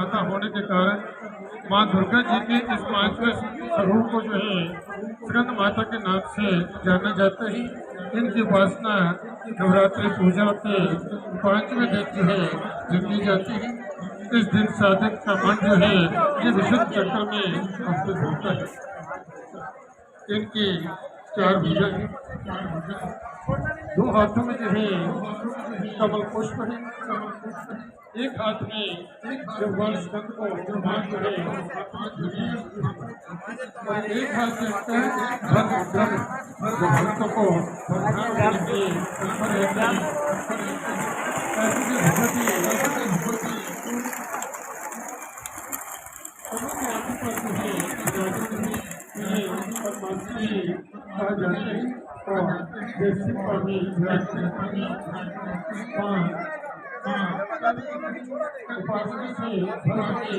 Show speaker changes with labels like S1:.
S1: माता होने के कारण माँ दुर्गा जी के इस 5वें स्वरूप को जो है स्कंद माता के नाम से जाना जाता है। इनकी उपासना नवरात्रि पूजा के 5वें दिन जो है जब की जाती है। इस दिन साधक का मन जो है ये विशुद्ध चक्र में स्थित होता है। इनकी 4 भुजा है, 2 हाथों में जो है कमल पुष्प है, एक हाथ में भगवान स्कंद को निर्माण जो है और एक हाथ में धन मुद्रा जो भक्तों को प्रदान करने के तत्पर रहते हैं। कहा जाता है और जैसे पानी उपासना से धर्म के